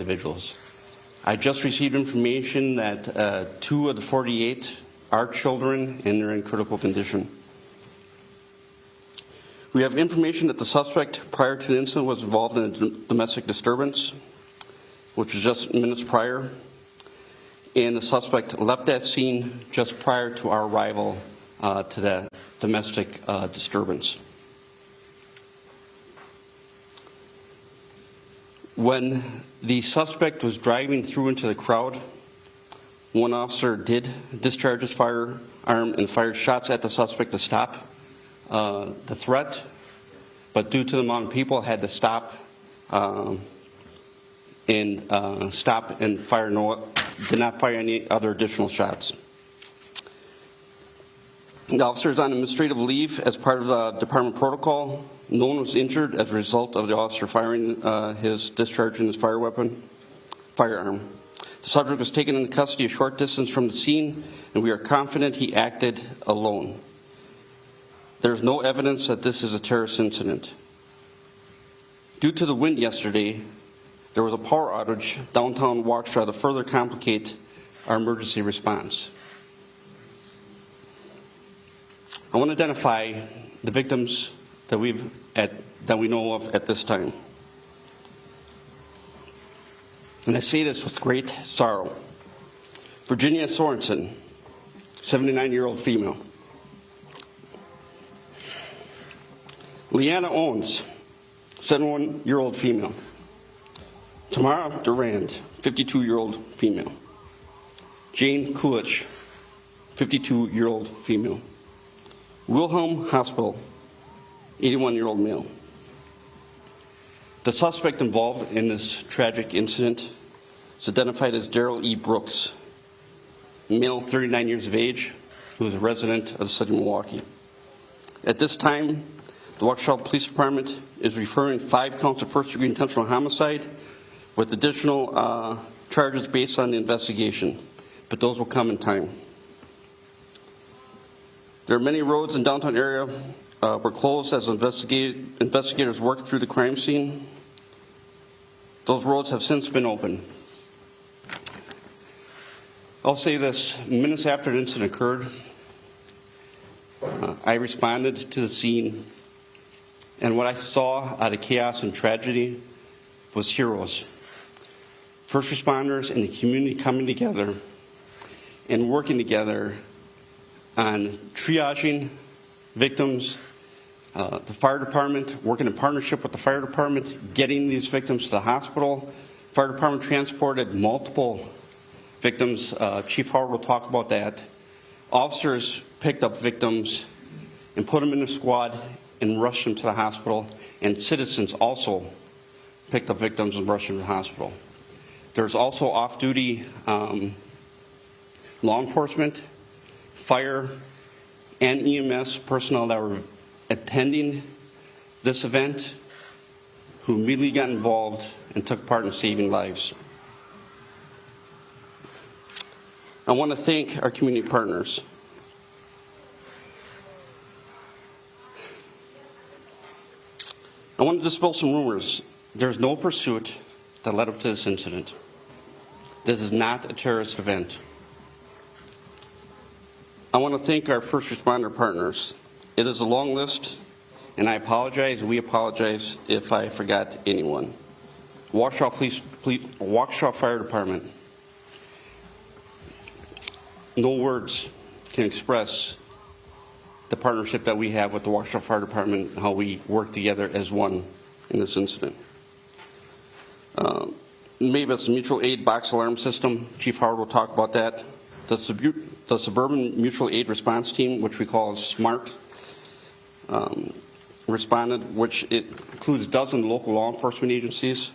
individuals. I just received information that 2 of the 48 are children and they're in critical condition. We have information that the suspect prior to the incident was involved in a domestic disturbance, which was just minutes prior, and the suspect left that scene just prior to our arrival to that domestic disturbance. When the suspect was driving through into the crowd, one officer did discharge his firearm and fired shots at the suspect to stop the threat, but due to the amount of people, had to stop and fire. Did not fire any other additional shots. The officer is on administrative leave as part of the department protocol. No one was injured as a result of the officer firing his discharging his firearm. The subject was taken into custody a short distance from the scene, and we are confident he acted alone. There is no evidence that this is a terrorist incident. Due to the wind yesterday, there was a power outage downtown Waukesha to further complicate our emergency response. I want to identify the victims that we know of at this time. And I say this with great sorrow. Virginia Sorensen, 79-year-old female. Leanna Owens, 71-year-old female. Tamara Durand, 52-year-old female. Jane Kulich, 52-year-old female. Wilhelm Hospital, 81-year-old male. The suspect involved in this tragic incident is identified as Darrell E. Brooks, male, 39 years of age, who is a resident of the city of Milwaukee. At this time, the Waukesha Police Department is referring 5 counts of first-degree intentional homicide with additional charges based on the investigation, but those will come in time. There are many roads in downtown area were closed as investigators worked through the crime scene. Those roads have since been opened. I'll say this, minutes after the incident occurred, I responded to the scene, and what I saw out of chaos and tragedy was heroes. First responders and the community coming together and working together on triaging victims, the fire department working in partnership with the fire department, getting these victims to the hospital. Fire department transported multiple victims. Chief Howard will talk about that. Officers picked up victims and put them in a squad and rushed them to the hospital, and citizens also picked up victims and rushed them to the hospital. There's also off-duty law enforcement, fire, and EMS personnel that were attending this event who immediately got involved and took part in saving lives. I want to thank our community partners. I want to dispel some rumors. There's no pursuit that led up to this incident. This is not a terrorist event. I want to thank our first responder partners. It is a long list, and I apologize, we apologize if I forgot anyone. Waukesha Fire Department. No words can express the partnership that we have with the Waukesha Fire Department and how we work together as one in this incident. Mavis Mutual Aid Box Alarm System, Chief Howard will talk about that. The Suburban Mutual Aid Response Team, which we call SMART, responded, which it includes dozens of local law enforcement agencies,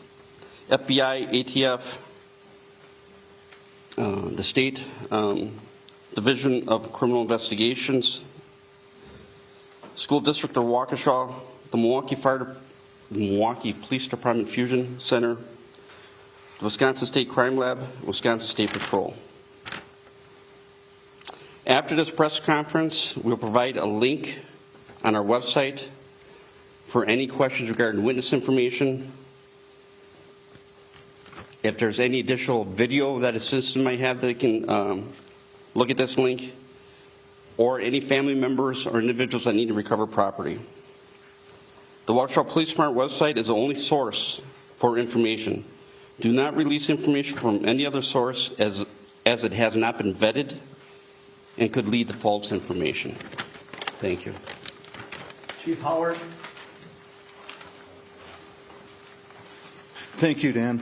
FBI, ATF, the state Division of Criminal Investigations, School District of Waukesha, the Milwaukee Police Department Fusion Center, the Wisconsin State Crime Lab, Wisconsin State Patrol. After this press conference, we'll provide a link on our website for any questions regarding witness information, if there's any additional video that a citizen might have that can look at this link, or any family members or individuals that need to recover property. The Waukesha Police Department website is the only source for information. Do not release information from any other source as it has not been vetted and could lead to false information. Thank you. Chief Howard. Thank you, Dan.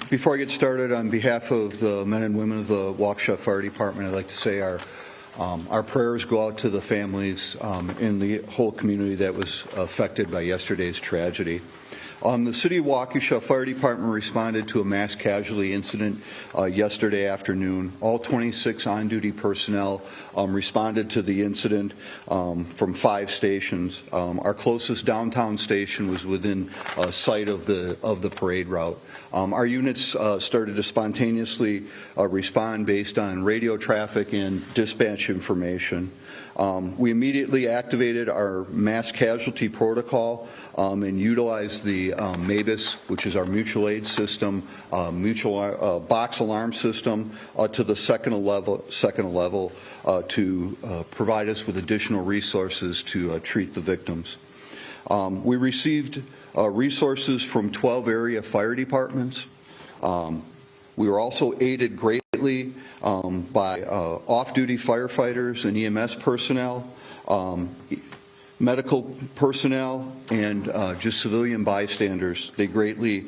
Before I get started, on behalf of the men and women of the Waukesha Fire Department, I'd like to say our prayers go out to the families in the whole community that was affected by yesterday's tragedy. The City of Waukesha Fire Department responded to a mass casualty incident yesterday afternoon. All 26 on-duty personnel responded to the incident from 5 stations. Our closest downtown station was within sight of the parade route. Our units started to spontaneously respond based on radio traffic and dispatch information. We immediately activated our mass casualty protocol and utilized the MABUS, which is our mutual aid system, mutual box alarm system, to the second level to provide us with additional resources to treat the victims. We received resources from 12 area fire departments. We were also aided greatly by off-duty firefighters and EMS personnel, medical personnel, and just civilian bystanders. They greatly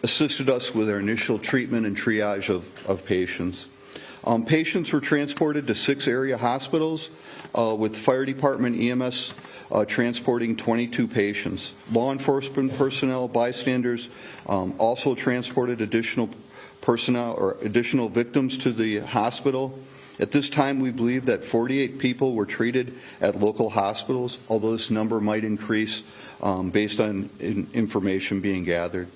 assisted us with our initial treatment and triage of patients. Patients were transported to 6 area hospitals with fire department EMS transporting 22 patients. Law enforcement personnel, bystanders also transported additional personnel or additional victims to the hospital. At this time, we believe that 48 people were treated at local hospitals, although this number might increase based on information being gathered.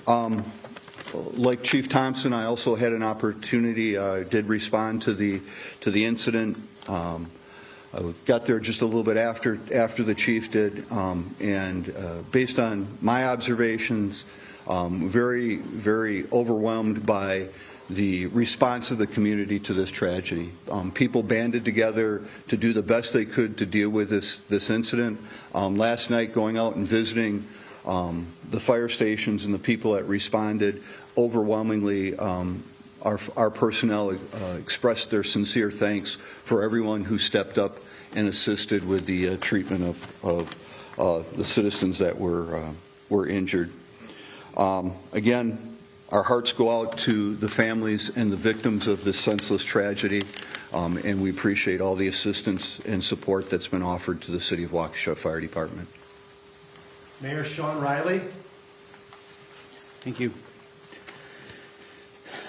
Like Chief Thompson, I also had an opportunity, did respond to the incident. I got there just a little bit after the chief did, and based on my observations, very, very overwhelmed by the response of the community to this tragedy. People banded together to do the best they could to deal with this incident. Last night, going out and visiting the fire stations and the people that responded, overwhelmingly, our personnel expressed their sincere thanks for everyone who stepped up and assisted with the treatment of the citizens that were injured. Again, our hearts go out to the families and the victims of this senseless tragedy, and we appreciate all the assistance and support that's been offered to the City of Waukesha Fire Department. Mayor Sean Riley. Thank you.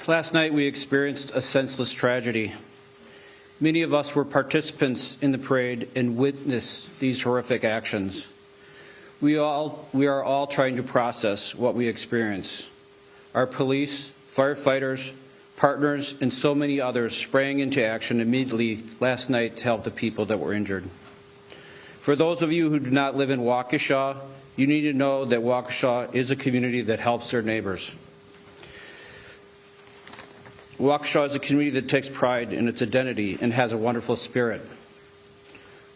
Last night we experienced a senseless tragedy. Many of us were participants in the parade and witnessed these horrific actions. We are all trying to process what we experienced. Our police, firefighters, partners, and so many others sprang into action immediately last night to help the people that were injured. For those of you who do not live in Waukesha, you need to know that Waukesha is a community that helps their neighbors. Waukesha is a community that takes pride in its identity and has a wonderful spirit.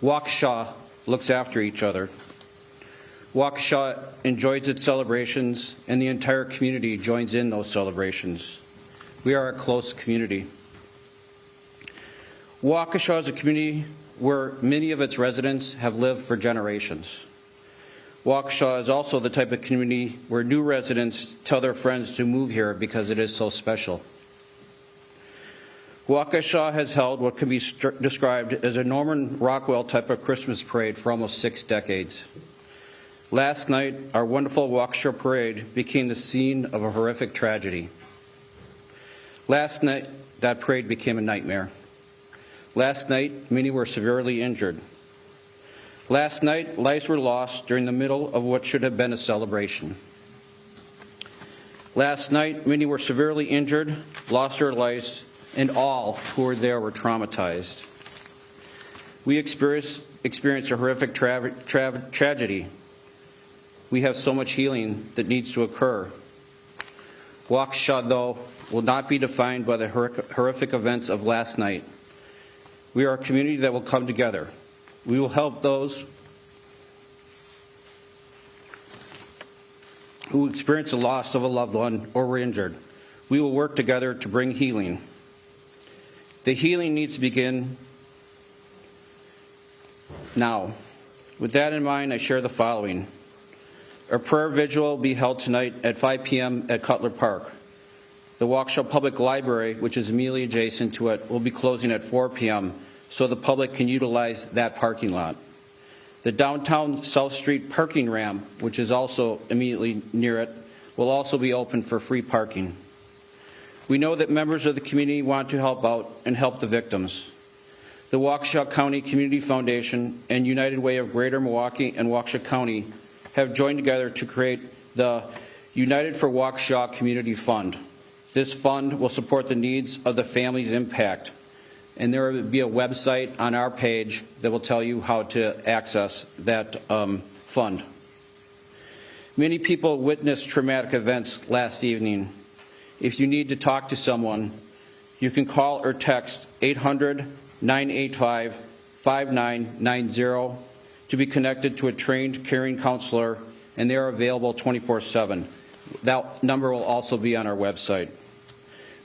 Waukesha looks after each other. Waukesha enjoys its celebrations, and the entire community joins in those celebrations. We are a close community. Waukesha is a community where many of its residents have lived for generations. Waukesha is also the type of community where new residents tell their friends to move here because it is so special. Waukesha has held what can be described as a Norman Rockwell type of Christmas parade for almost 6 decades. Last night, our wonderful Waukesha parade became the scene of a horrific tragedy. Last night, that parade became a nightmare. Last night, many were severely injured. Last night, lives were lost during the middle of what should have been a celebration. Last night, many were severely injured, lost their lives, and all who were there were traumatized. We experienced a horrific tragedy. We have so much healing that needs to occur. Waukesha, though, will not be defined by the horrific events of last night. We are a community that will come together. We will help those who experience the loss of a loved one or were injured. We will work together to bring healing. The healing needs to begin now. With that in mind, I share the following. A prayer vigil will be held tonight at 5 p.m. at Cutler Park. The Waukesha Public Library, which is immediately adjacent to it, will be closing at 4 p.m. so the public can utilize that parking lot. The downtown South Street parking ramp, which is also immediately near it, will also be open for free parking. We know that members of the community want to help out and help the victims. The Waukesha County Community Foundation and United Way of Greater Milwaukee and Waukesha County have joined together to create the United for Waukesha Community Fund. This fund will support the needs of the families impacted, and there will be a website on our page that will tell you how to access that fund. Many people witnessed traumatic events last evening. If you need to talk to someone, you can call or text 800-985-5990 to be connected to a trained caring counselor, and they are available 24/7. That number will also be on our website.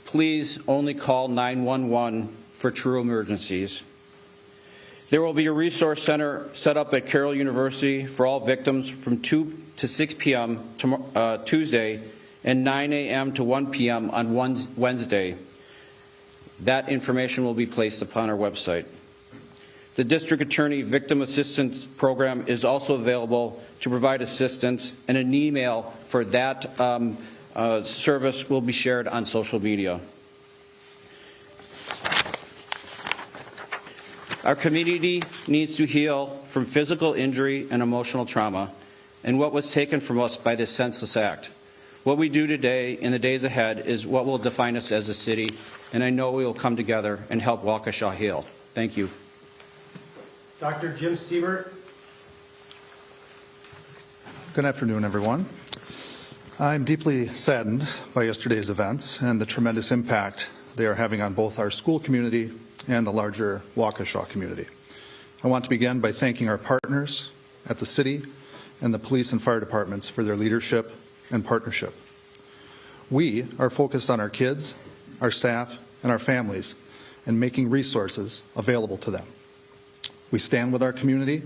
Please only call 911 for true emergencies. There will be a resource center set up at Carroll University for all victims from 2 to 6 p.m. Tuesday and 9 a.m. to 1 p.m. on Wednesday. That information will be placed upon our website. The District Attorney Victim Assistance Program is also available to provide assistance, and an email for that service will be shared on social media. Our community needs to heal from physical injury and emotional trauma and what was taken from us by this senseless act. What we do today in the days ahead is what will define us as a city, and I know we will come together and help Waukesha heal. Thank you. Dr. Jim Siebert. Good afternoon, everyone. I'm deeply saddened by yesterday's events and the tremendous impact they are having on both our school community and the larger Waukesha community. I want to begin by thanking our partners at the city and the police and fire departments for their leadership and partnership. We are focused on our kids, our staff, and our families and making resources available to them. We stand with our community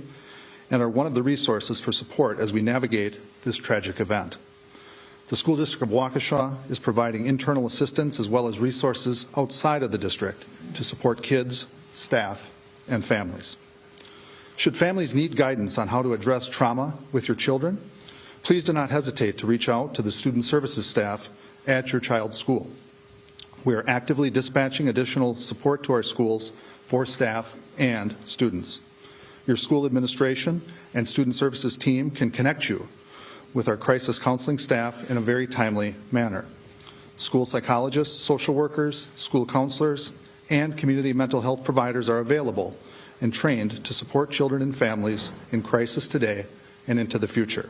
and are one of the resources for support as we navigate this tragic event. The School District of Waukesha is providing internal assistance as well as resources outside of the district to support kids, staff, and families. Should families need guidance on how to address trauma with your children, please do not hesitate to reach out to the student services staff at your child's school. We are actively dispatching additional support to our schools for staff and students. Your school administration and student services team can connect you with our crisis counseling staff in a very timely manner. School psychologists, social workers, school counselors, and community mental health providers are available and trained to support children and families in crisis today and into the future.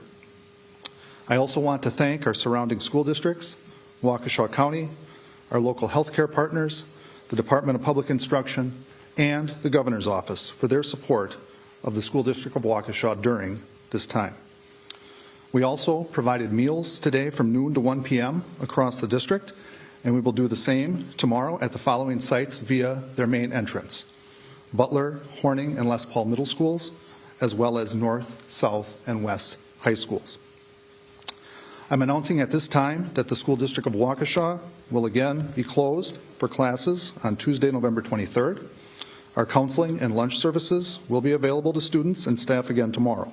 I also want to thank our surrounding school districts, Waukesha County, our local healthcare partners, the Department of Public Instruction, and the Governor's Office for their support of the School District of Waukesha during this time. We also provided meals today from noon to 1 p.m. across the district, and we will do the same tomorrow at the following sites via their main entrance: Butler, Horning, and Les Paul Middle Schools, as well as North, South, and West High Schools. I'm announcing at this time that the School District of Waukesha will again be closed for classes on Tuesday, November 23rd. Our counseling and lunch services will be available to students and staff again tomorrow.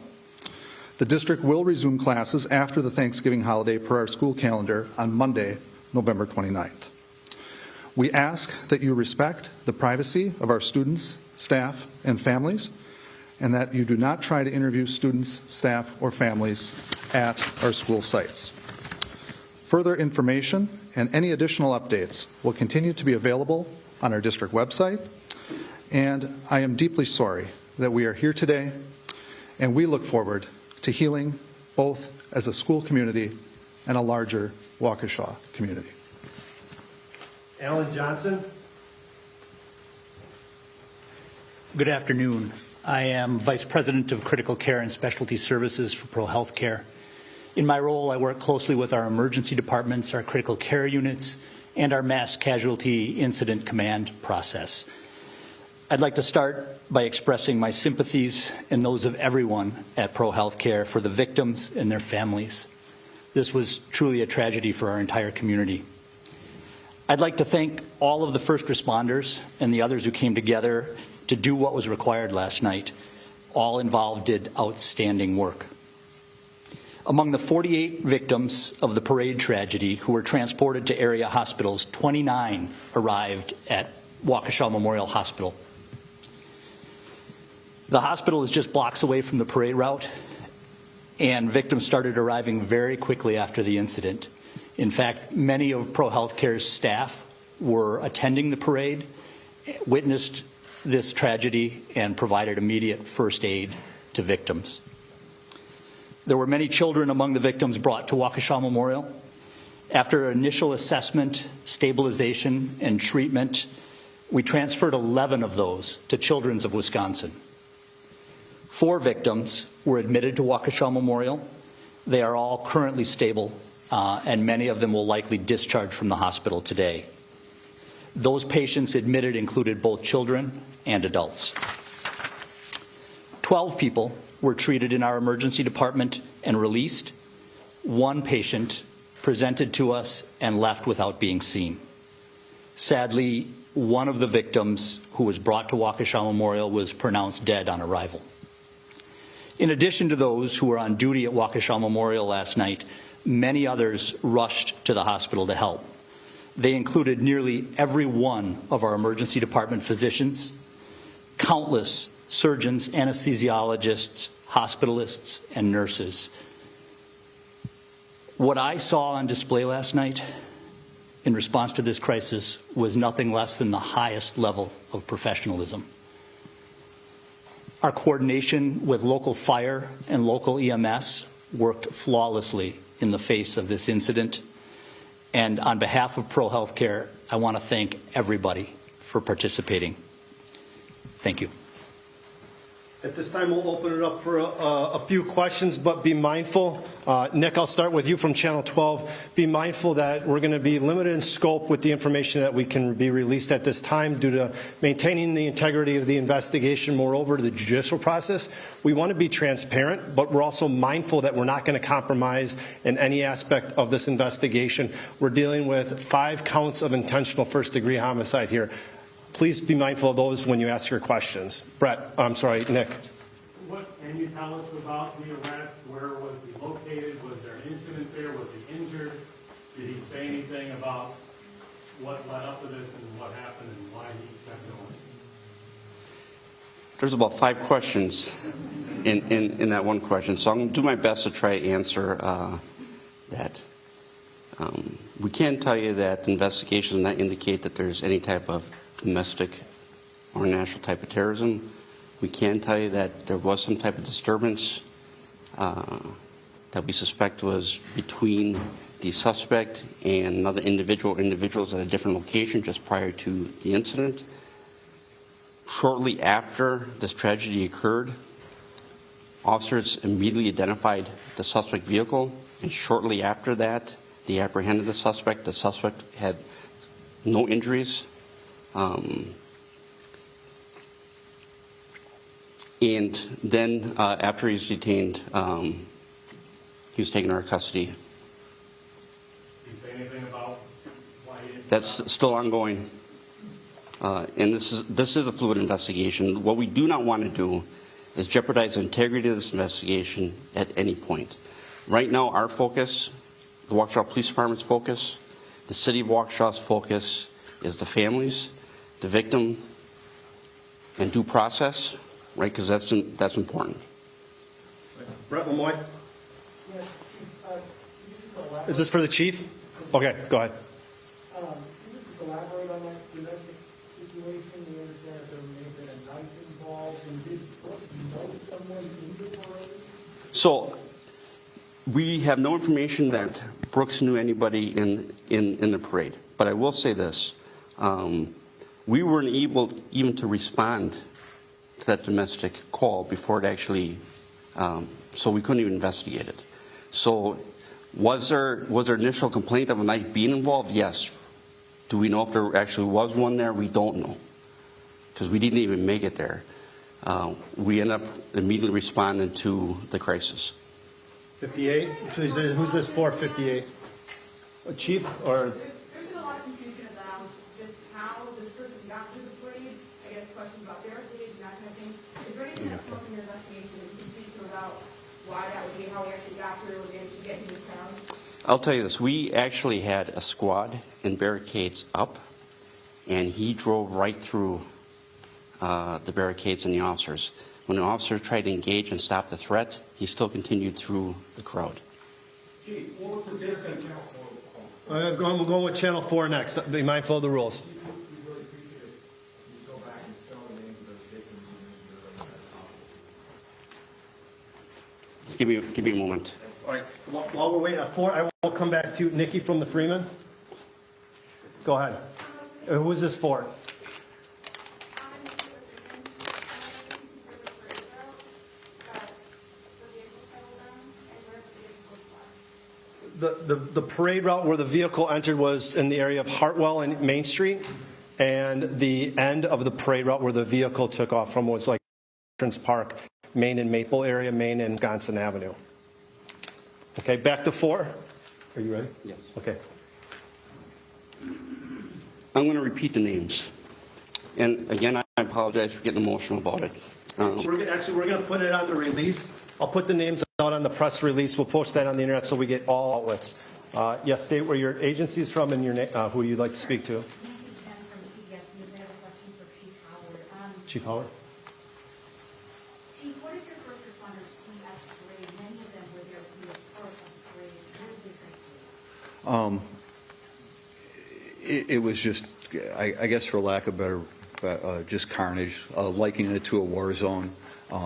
The district will resume classes after the Thanksgiving holiday per our school calendar on Monday, November 29th. We ask that you respect the privacy of our students, staff, and families, and that you do not try to interview students, staff, or families at our school sites. Further information and any additional updates will continue to be available on our district website, and I am deeply sorry that we are here today, and we look forward to healing both as a school community and a larger Waukesha community. Alan Johnson. Good afternoon. I am Vice President of Critical Care and Specialty Services for Pro Healthcare. In my role, I work closely with our emergency departments, our critical care units, and our mass casualty incident command process. I'd like to start by expressing my sympathies and those of everyone at Pro Healthcare for the victims and their families. This was truly a tragedy for our entire community. I'd like to thank all of the first responders and the others who came together to do what was required last night. All involved did outstanding work. Among the 48 victims of the parade tragedy who were transported to area hospitals, 29 arrived at Waukesha Memorial Hospital. The hospital is just blocks away from the parade route, and victims started arriving very quickly after the incident. In fact, many of Pro Healthcare's staff were attending the parade, witnessed this tragedy, and provided immediate first aid to victims. There were many children among the victims brought to Waukesha Memorial. After initial assessment, stabilization, and treatment, we transferred 11 of those to Children's of Wisconsin. 4 victims were admitted to Waukesha Memorial. They are all currently stable, and many of them will likely discharge from the hospital today. Those patients admitted included both children and adults. 12 people were treated in our emergency department and released. 1 patient presented to us and left without being seen. Sadly, one of the victims who was brought to Waukesha Memorial was pronounced dead on arrival. In addition to those who were on duty at Waukesha Memorial last night, many others rushed to the hospital to help. They included nearly every one of our emergency department physicians, countless surgeons, anesthesiologists, hospitalists, and nurses. What I saw on display last night in response to this crisis was nothing less than the highest level of professionalism. Our coordination with local fire and local EMS worked flawlessly in the face of this incident. And on behalf of Pro Healthcare, I want to thank everybody for participating. Thank you. At this time, we'll open it up for a few questions, but be mindful. Nick, I'll start with you from Channel 12. Be mindful that we're going to be limited in scope with the information that we can be released at this time due to maintaining the integrity of the investigation. Moreover, the judicial process, we want to be transparent, but we're also mindful that we're not going to compromise in any aspect of this investigation. We're dealing with 5 counts of intentional first-degree homicide here. Please be mindful of those when you ask your questions. Nick. What can you tell us about the arrest? Where was he located? Was there an incident there? Was he injured? Did he say anything about what led up to this and what happened and why he kept going? There's about 5 questions in that one question, so I'm going to do my best to try to answer that. We can tell you that the investigation does not indicate that there's any type of domestic or national type of terrorism. We can tell you that there was some type of disturbance that we suspect was between the suspect and another individuals at a different location just prior to the incident. Shortly after this tragedy occurred, officers immediately identified the suspect vehicle, and shortly after that, they apprehended the suspect. The suspect had no injuries. And then after he was detained, he was taken to our custody. Did he say anything about why he didn't? That's still ongoing. And this is a fluid investigation. What we do not want to do is jeopardize the integrity of this investigation at any point. Right now, our focus, the Waukesha Police Department's focus, the City of Waukesha's focus is the families, the victim, and due process, right? Because that's important. Brett Lemoy. Is this for the chief? Okay, go ahead. Can you just elaborate on that domestic situation? We understand that there may have been a knife involved, and did you know someone in the parade? So we have no information that Brooks knew anybody in the parade. But I will say this. We weren't able even to respond to that domestic call before it actually, so we couldn't even investigate it. So was there initial complaint of a knife being involved? Yes. Do we know if there actually was one there? We don't know, because we didn't even make it there. We ended up immediately responding to the crisis. 58? Who's this for, 58? A chief or? There's been a lot of confusion around just how this person got to the parade. I guess questions about barricades and that kind of thing. Is there anything that's come from your investigation that you can speak to about why that would be, how we actually got through and managed to get into this town? I'll tell you this. We actually had a squad and barricades up, and he drove right through the barricades and the officers. When the officer tried to engage and stop the threat, he still continued through the crowd. Chief, what was the distance? We're going with Channel 4 next. Be mindful of the rules. We really appreciate it. You go back and spell the names of those victims and Just give me a moment. All right. While we're waiting at 4, I will come back to Nikki from the Freeman. Go ahead. Who is this for? The parade route where the vehicle entered was in the area of Hartwell and Main Street, and the end of the parade route where the vehicle took off from was like Veterans Park, Main and Maple area, Main and Wisconsin Avenue. Okay, back to 4. Are you ready? Yes. Okay. I'm going to repeat the names. And again, I apologize for getting emotional about it. We're going to put it on the release. I'll put the names out on the press release. We'll post that on the internet so we get all outlets. Yes, state where your agency is from and your who you'd like to speak to. From CBSN, I have a question for Chief Howard. Chief Howard. Chief, what did your first responders see at the parade? Many of them were there to be a part of the parade. What did they say? It was just, I guess for lack of better, just carnage, likening it to a war zone.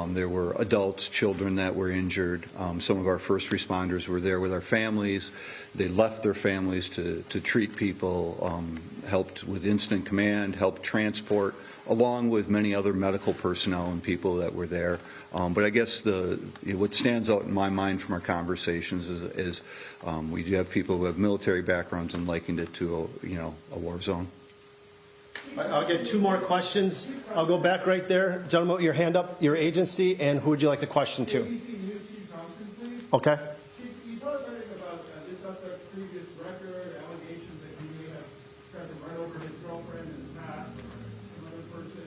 There were adults, children that were injured. Some of our first responders were there with our families. They left their families to treat people, helped with incident command, helped transport, along with many other medical personnel and people that were there. But I guess what stands out in my mind from our conversations is we do have people who have military backgrounds and likened it to a war zone. I'll get 2 more questions. I'll go back right there. Gentleman with your hand up, your agency, and who would you like the question to? ABC News, Chief Thompson, please. Okay. Chief, you told us anything about this suspect's previous record, allegations that he may have tried to run over his girlfriend in the past, another person.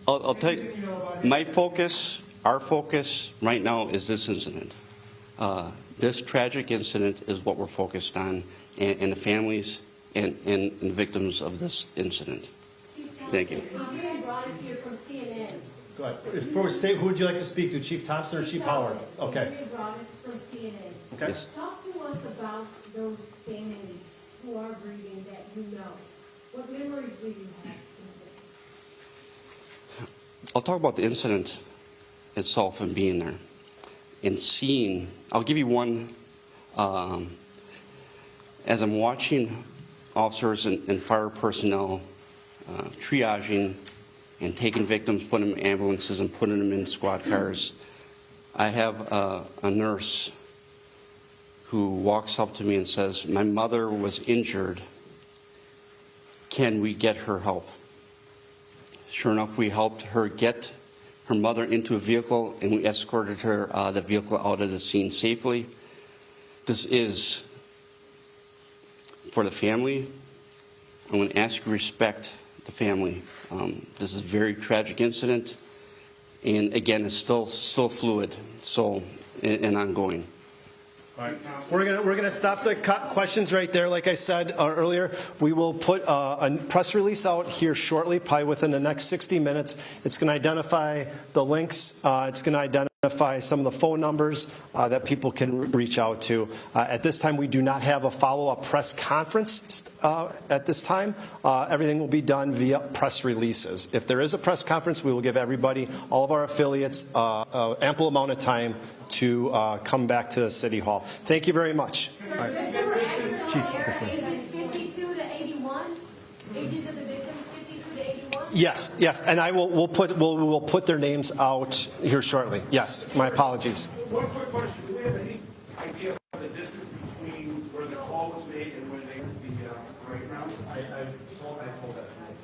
I'll tell you, our focus right now is this incident. This tragic incident is what we're focused on, and the families and victims of this incident. Thank you. Adrian Brown is here from CNN. Go ahead. For state, who would you like to speak to? Chief Thompson or Chief Howard? Okay. Adrian Brown is from CNN. Okay. Yes. Talk to us about those families who are grieving that you know. What memories do you have? I'll talk about the incident itself and being there and seeing. I'll give you one. As I'm watching officers and fire personnel triaging and taking victims, putting them in ambulances and putting them in squad cars, I have a nurse who walks up to me and says, "My mother was injured. Can we get her help?" Sure enough, we helped her get her mother into a vehicle, and we escorted her, the vehicle, out of the scene safely. This is for the family. I'm going to ask you to respect the family. This is a very tragic incident, and again, it's still fluid, and ongoing. All right. We're gonna stop the questions right there. Like I said earlier, we will put a press release out here shortly, probably within the next 60 minutes. It's going to identify the links. It's going to identify some of the phone numbers that people can reach out to. At this time, we do not have a follow-up press conference at this time. Everything will be done via press releases. If there is a press conference, we will give everybody, all of our affiliates, ample amount of time to come back to City Hall. Thank you very much. All right. ages of the victims, 52 to 81? Yes, and we'll put their names out here shortly. Yes, my apologies. One quick question. Do we have any idea of the distance between where the call was made and where they the parade ground? I told that tonight.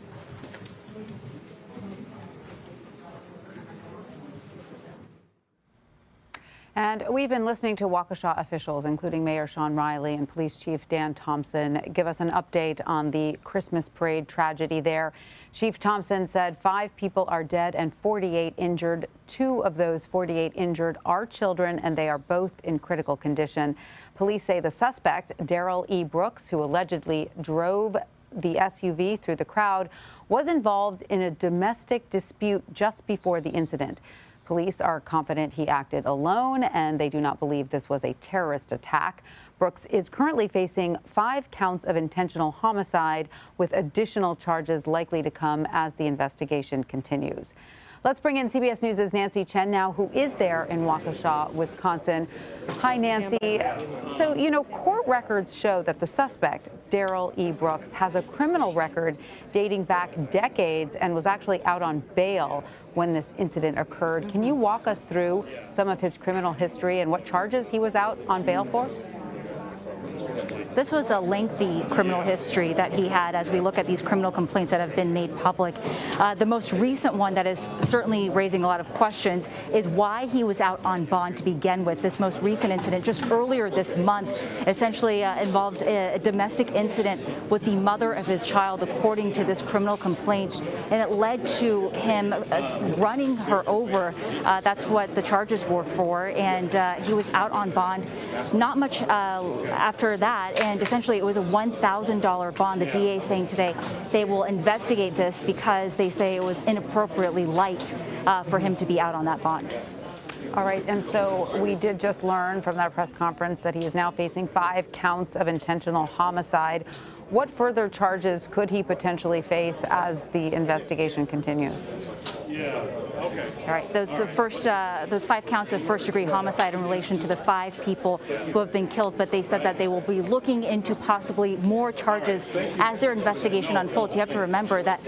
And we've been listening to Waukesha officials, including Mayor Sean Riley and Police Chief Dan Thompson, give us an update on the Christmas parade tragedy there. Chief Thompson said 5 people are dead and 48 injured. 2 of those 48 injured are children, and they are both in critical condition. Police say the suspect, Darrell E. Brooks, who allegedly drove the SUV through the crowd, was involved in a domestic dispute just before the incident. Police are confident he acted alone, and they do not believe this was a terrorist attack. Brooks is currently facing 5 counts of intentional homicide, with additional charges likely to come as the investigation continues. Let's bring in CBS News' Nancy Chen now, who is there in Waukesha, Wisconsin. Hi, Nancy. So, court records show that the suspect, Darrell E. Brooks, has a criminal record dating back decades and was actually out on bail when this incident occurred. Can you walk us through some of his criminal history and what charges he was out on bail for? This was a lengthy criminal history that he had as we look at these criminal complaints that have been made public. The most recent one that is certainly raising a lot of questions is why he was out on bond to begin with. This most recent incident just earlier this month essentially involved a domestic incident with the mother of his child, according to this criminal complaint, and it led to him running her over. That's what the charges were for, and he was out on bond. Not much after that, and essentially it was a $1,000 bond. The DA saying today they will investigate this because they say it was inappropriately light for him to be out on that bond. All right, and so we did just learn from that press conference that he is now facing 5 counts of intentional homicide. What further charges could he potentially face as the investigation continues? All right, those 5 counts of first-degree homicide in relation to the 5 people who have been killed, but they said that they will be looking into possibly more charges as their investigation unfolds. You have to remember that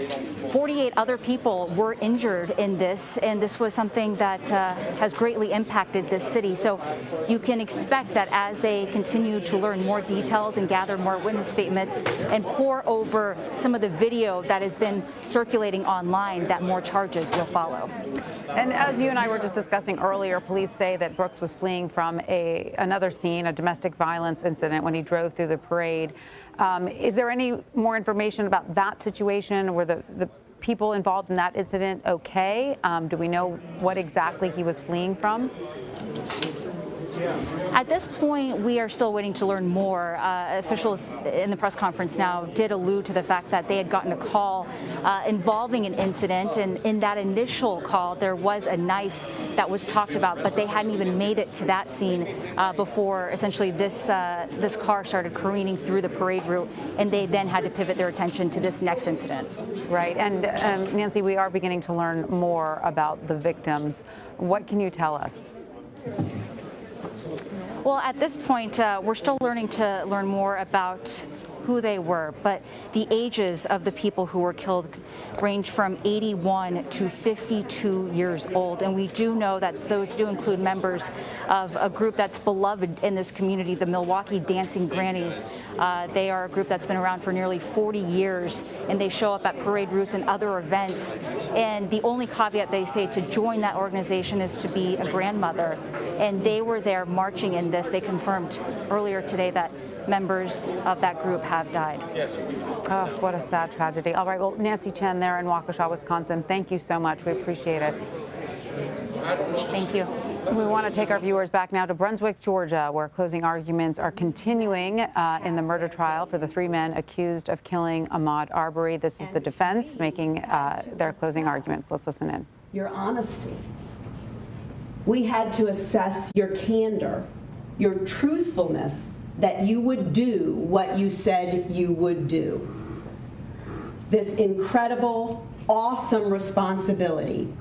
48 other people were injured in this, and this was something that has greatly impacted this city. So you can expect that as they continue to learn more details and gather more witness statements and pour over some of the video that has been circulating online, that more charges will follow. And as you and I were just discussing earlier, police say that Brooks was fleeing from another scene, a domestic violence incident, when he drove through the parade. Is there any more information about that situation? Were the people involved in that incident okay? Do we know what exactly he was fleeing from? At this point, we are still waiting to learn more. Officials in the press conference now did allude to the fact that they had gotten a call involving an incident, and in that initial call, there was a knife that was talked about, but they hadn't even made it to that scene before essentially this car started careening through the parade route, and they then had to pivot their attention to this next incident. Right, and Nancy, we are beginning to learn more about the victims. What can you tell us? Well, at this point, we're still learning more about who they were, but the ages of the people who were killed range from 81 to 52 years old. And we do know that those do include members of a group that's beloved in this community, the Milwaukee Dancing Grannies. They are a group that's been around for nearly 40 years, and they show up at parade routes and other events. And the only caveat they say to join that organization is to be a grandmother. And they were there marching in this. They confirmed earlier today that members of that group have died. Oh, what a sad tragedy. All right, well, Nancy Chen there in Waukesha, Wisconsin, thank you so much. We appreciate it. Thank you. We want to take our viewers back now to Brunswick, Georgia, where closing arguments are continuing in the murder trial for the 3 men accused of killing Ahmaud Arbery. This is the defense making their closing arguments. Let's listen in. Your honesty. We had to assess your candor, your truthfulness, that you would do what you said you would do. This incredible, awesome responsibility